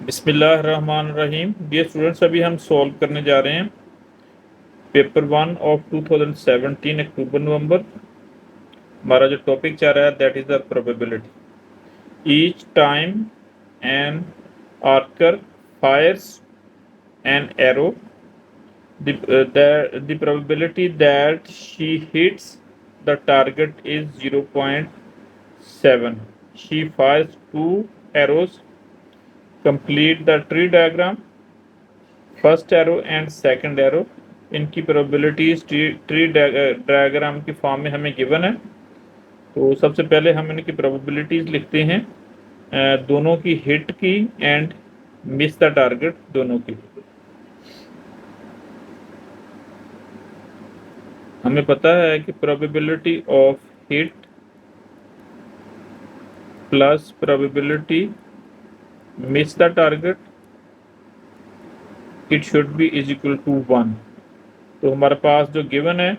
बिस्मिल्लाहिर्रहमानिर्रहीम। Dear students, अभी हम सॉल्व करने जा रहे हैं पेपर 1 ऑफ 2017 अक्टूबर नवंबर। हमारा जो टॉपिक चल रहा है that is the probability. Each time an archer fires an arrow, the probability that she hits the target is 0.7. She fires 2 arrows. Complete the tree diagram. First arrow and second arrow, इनकी probabilities tree diagram की form में हमें given है। तो सबसे पहले हम इनकी प्रोबेबिलिटीज लिखते हैं, दोनों की हिट की एंड मिस द टारगेट दोनों की। हमें पता है कि probability of hit plus probability miss the target it should be is equal to 1। तो हमारे पास जो गिवन है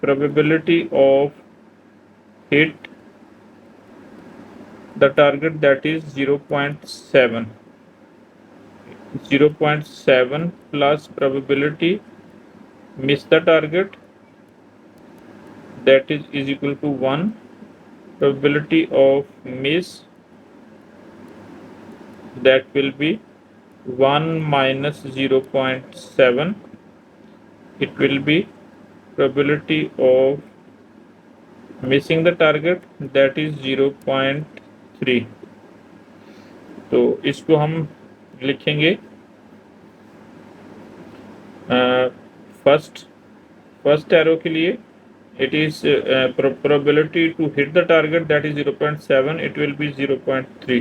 probability of hit the target that is 0.7. 0.7 plus probability miss the target that is equal to 1. Probability of miss that will be 1 minus 0.7. It will be probability of missing the target that is 0.3. तो इसको हम लिखेंगे first arrow के लिए it is probability to hit the target that is 0.7, it will be 0.3.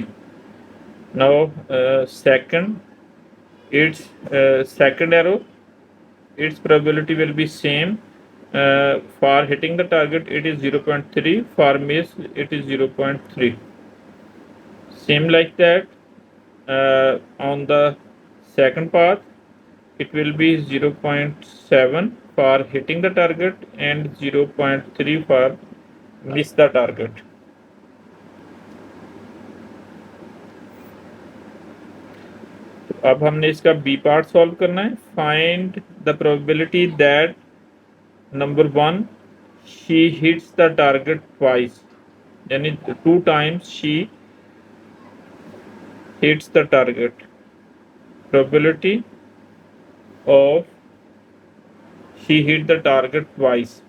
Now second arrow, its probability will be same. For hitting the target it is 0.3, for miss it is 0.3. Same like that, on the second path it will be 0.7 for hitting the target and 0.3 for miss the target. तो अब हमने इसका B part solve करना है। Find the probability that number 1 she hits the target twice, यानी 2 times she hits the target. Probability of she hit the target twice,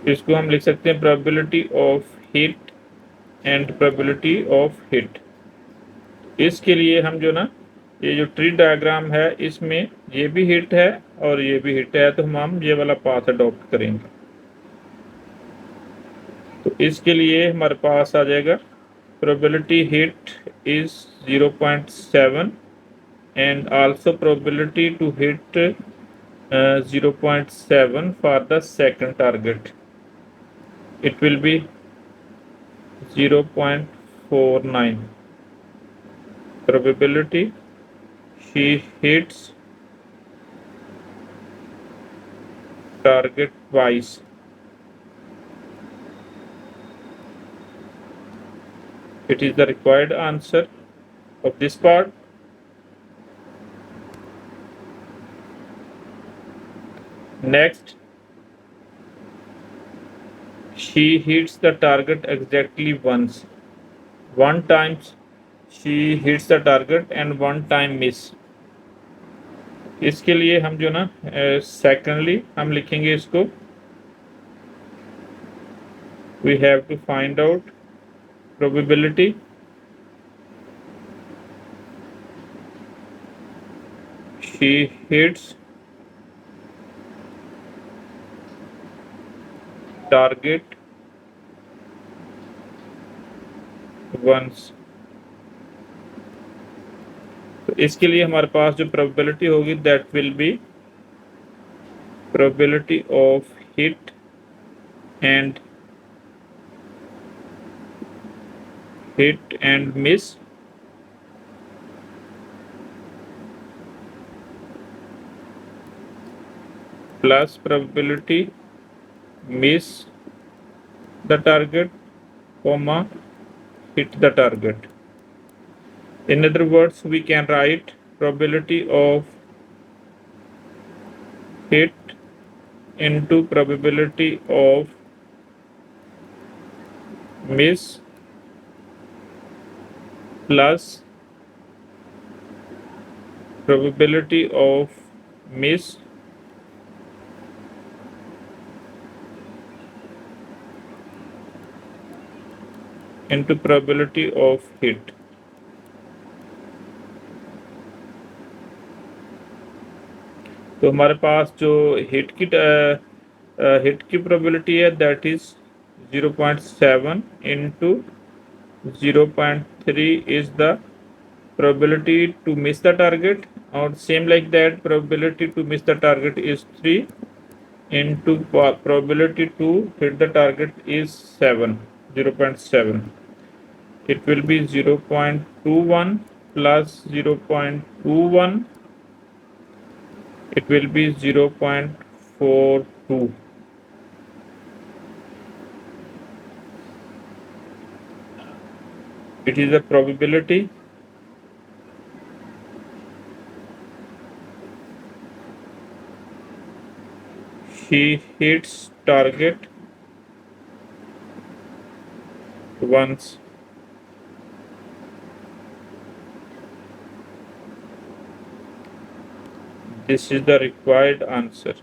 इसको हम लिख सकते हैं probability of hit and probability of hit. इसके लिए हम जो ना ये जो ट्री डायग्राम है इसमें ये भी हिट है और ये भी हिट है, तो हम ये वाला पाथ अडॉप्ट करेंगे। तो इसके लिए हमारे पास आ जाएगा probability hit is 0.7 and also probability to hit 0.7 for the second target. It will be 0.49. Probability she hits target twice. It is the required answer of this part. Next, she hits the target exactly once. 1 time she hits the target and 1 time miss. इसके लिए हम जो ना secondly हम लिखेंगे इसको, we have to find out probability she hits target once। तो इसके लिए हमारे पास जो प्रोबेबिलिटी होगी that will be probability of hit and miss plus probability miss the target, comma, hit the target. In other words, we can write probability of hit into probability of miss plus probability of miss into probability of hit. तो हमारे पास जो hit की probability है that is 0.7 into 0.3 is the probability to miss the target, or same like that probability to miss the target is 3 into probability to hit the target is 7, 0.7. It will be 0.21 plus 0.21, it will be 0.42. It is a probability she hits target once. This is the required answer.